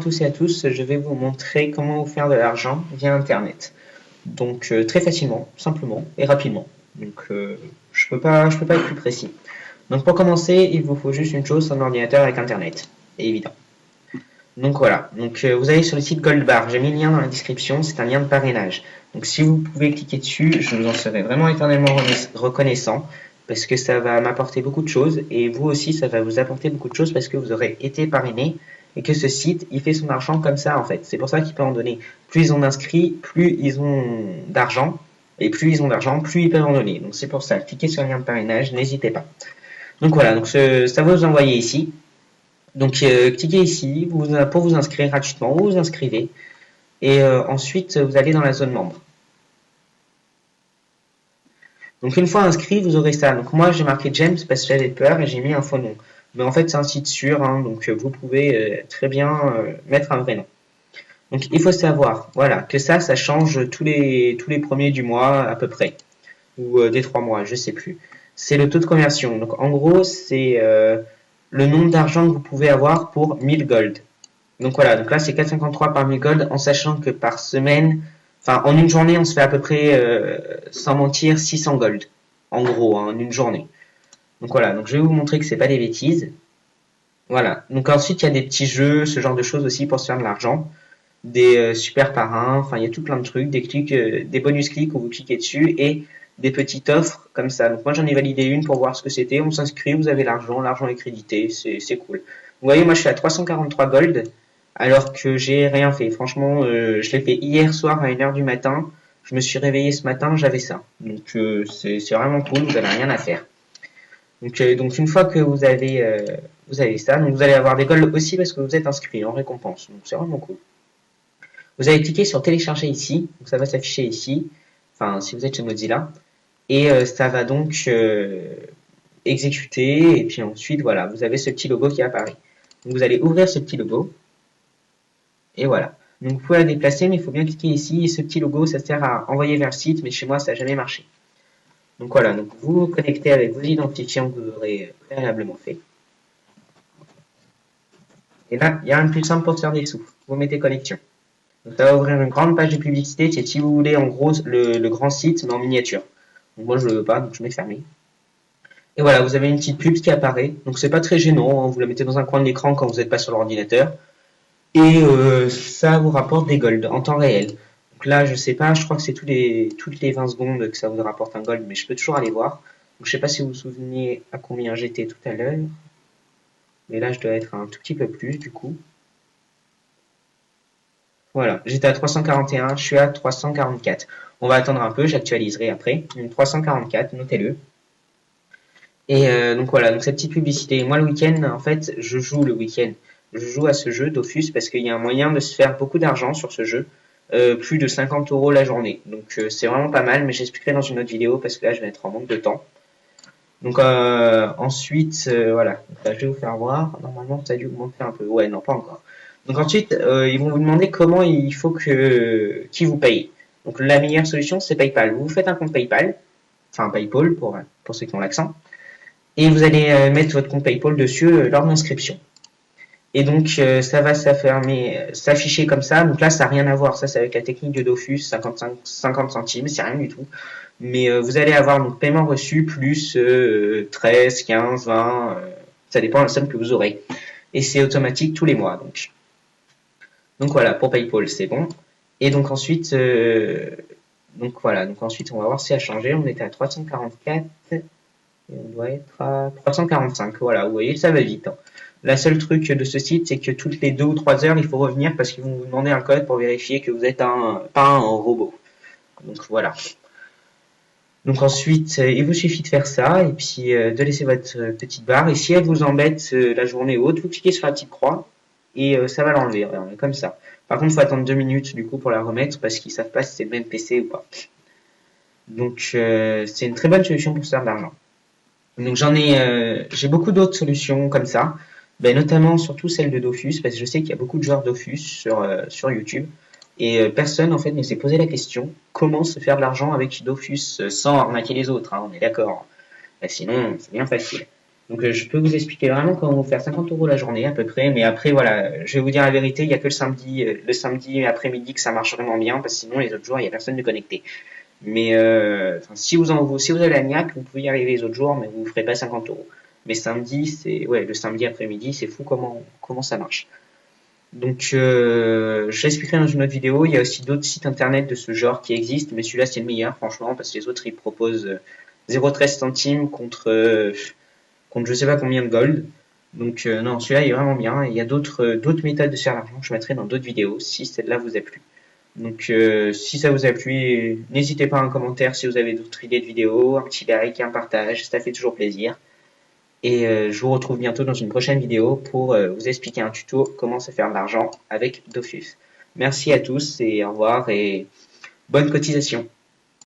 tous et à tous, je vais vous montrer comment vous faire de l'argent via Internet. Donc très facilement, simplement et rapidement. Donc je peux pas être plus précis. Donc pour commencer, il vous faut juste une chose, un ordinateur avec Internet. C'est évident. Donc voilà, donc vous allez sur le site Goldbar, j'ai mis le lien dans la description, c'est un lien de parrainage. Donc si vous pouvez cliquer dessus, je vous en serai vraiment éternellement reconnaissant parce que ça va m'apporter beaucoup de choses et vous aussi ça va vous apporter beaucoup de choses parce que vous aurez été parrainé et que ce site il fait son argent comme ça en fait. C'est pour ça qu'il peut en donner. Plus ils ont d'inscrits, plus ils ont d'argent et plus ils ont d'argent, plus ils peuvent en donner. Donc c'est pour ça, cliquez sur le lien de parrainage, n'hésitez pas. Donc voilà, donc ça va vous envoyer ici. Donc cliquez ici pour vous inscrire gratuitement, vous vous inscrivez et ensuite vous allez dans la zone membre. Donc une fois inscrit, vous aurez ça. Donc moi j'ai marqué James parce que j'avais peur et j'ai mis un faux nom. Mais en fait c'est un site sûr, hein, donc vous pouvez très bien mettre un vrai nom. Donc il faut savoir, voilà, que ça change tous les premiers du mois à peu près, ou des 3 mois, je sais plus. C'est le taux de conversion. Donc en gros c'est le nombre d'argent que vous pouvez avoir pour 1000 gold. Donc voilà, donc là c'est 4,53 par 1000 gold, en sachant que par semaine, enfin en une journée, on se fait à peu près, sans mentir, 600 gold. En gros, hein, en une journée. Donc voilà, donc je vais vous montrer que c'est pas des bêtises. Voilà, donc ensuite il y a des petits jeux, ce genre de choses aussi pour se faire de l'argent. Des super parrains, enfin il y a tout plein de trucs, des clics, des bonus clics où vous cliquez dessus et des petites offres comme ça. Donc moi j'en ai validé une pour voir ce que c'était, on s'inscrit, vous avez l'argent est crédité, c'est cool. Vous voyez, moi je suis à 343 gold alors que j'ai rien fait. Franchement, je l'ai fait hier soir à 1h du matin. Je me suis réveillé ce matin, j'avais ça. Donc c'est vraiment cool, vous n'avez rien à faire. Donc une fois que vous avez ça, donc vous allez avoir des gold aussi parce que vous êtes inscrit en récompense. Donc c'est vraiment cool. Vous allez cliquer sur télécharger ici, donc ça va s'afficher ici, enfin si vous êtes chez Mozilla, et ça va donc exécuter, et puis ensuite voilà, vous avez ce petit logo qui apparaît. Donc vous allez ouvrir ce petit logo, et voilà. Donc vous pouvez la déplacer, mais il faut bien cliquer ici, et ce petit logo ça sert à envoyer vers le site, mais chez moi ça n'a jamais marché. Donc voilà, donc vous vous connectez avec vos identifiants que vous aurez préalablement fait. Et là, il y a un plus simple pour se faire des sous. Vous mettez connexion. Donc ça va ouvrir une grande page de publicité, c'est si vous voulez en gros le grand site, mais en miniature. Donc moi je le veux pas, donc je mets fermé. Et voilà, vous avez une petite pub qui apparaît. Donc c'est pas très gênant, hein, vous la mettez dans un coin de l'écran quand vous n'êtes pas sur l'ordinateur. Et ça vous rapporte des golds en temps réel. Donc là, je sais pas, je crois que c'est toutes les 20 secondes que ça vous rapporte un gold, mais je peux toujours aller voir. Donc je sais pas si vous vous souvenez à combien j'étais tout à l'heure. Mais là, je dois être un tout petit peu plus du coup. Voilà, j'étais à 341, je suis à 344. On va attendre un peu, j'actualiserai après. 344, notez-le. Et donc voilà, donc cette petite publicité. Moi le week-end, en fait, je joue le week-end. Je joue à ce jeu Dofus parce qu'il y a un moyen de se faire beaucoup d'argent sur ce jeu. Plus de 50 € la journée. Donc c'est vraiment pas mal, mais j'expliquerai dans une autre vidéo parce que là je vais être en manque de temps. Donc ensuite, voilà, donc, là, je vais vous faire voir. Normalement ça a dû augmenter un peu. Ouais, non, pas encore. Donc ensuite, ils vont vous demander comment il faut qui vous paye. Donc la meilleure solution, c'est PayPal. Vous faites un compte PayPal, enfin PayPal pour ceux qui ont l'accent, et vous allez mettre votre compte PayPal dessus lors de l'inscription. Et donc ça va s'afficher comme ça. Donc là, ça n'a rien à voir. Ça, c'est avec la technique de Dofus, 50 centimes, c'est rien du tout. Mais vous allez avoir donc paiement reçu plus 13, 15, 20, ça dépend de la somme que vous aurez. Et c'est automatique tous les mois. Donc voilà, pour PayPal, c'est bon. Et donc ensuite, donc voilà, donc ensuite on va voir si ça a changé. On était à 344 et on doit être à 345. Voilà, vous voyez, ça va vite. Hein. La seule truc de ce site, c'est que toutes les 2 ou 3 heures, il faut revenir parce qu'ils vont vous demander un code pour vérifier que vous êtes pas un robot. Donc voilà. Donc ensuite, il vous suffit de faire ça et puis de laisser votre petite barre. Et si elle vous embête la journée haute, vous cliquez sur la petite croix et ça va l'enlever, comme ça. Par contre, il faut attendre 2 minutes du coup pour la remettre parce qu'ils savent pas si c'est le même PC ou pas. Donc c'est une très bonne solution pour se faire de l'argent. Donc j'ai beaucoup d'autres solutions comme ça, notamment surtout celle de Dofus parce que je sais qu'il y a beaucoup de joueurs Dofus sur YouTube et personne en fait ne s'est posé la question comment se faire de l'argent avec Dofus sans arnaquer les autres. Hein, on est d'accord. Sinon c'est bien facile. Donc je peux vous expliquer vraiment comment vous faire 50 € la journée à peu près, mais après voilà, je vais vous dire la vérité, il y a que le samedi après-midi que ça marche vraiment bien, parce que sinon les autres jours il y a personne de connecté. Mais si vous avez la niaque, vous pouvez y arriver les autres jours, mais vous ne ferez pas 50 €. Mais samedi, c'est ouais, le samedi après-midi, c'est fou comment ça marche. Donc je l'expliquerai dans une autre vidéo. Il y a aussi d'autres sites internet de ce genre qui existent, mais celui-là c'est le meilleur franchement parce que les autres ils proposent 0,13 centimes contre je sais pas combien de gold. Donc non, celui-là il est vraiment bien. Et il y a d'autres méthodes de se faire l'argent que je mettrai dans d'autres vidéos si celle-là vous a plu. Donc si ça vous a plu, n'hésitez pas à un commentaire si vous avez d'autres idées de vidéos, un petit like, un partage, ça fait toujours plaisir. Et je vous retrouve bientôt dans une prochaine vidéo pour vous expliquer un tuto comment se faire de l'argent avec Dofus. Merci à tous et au revoir et bonne cotisation.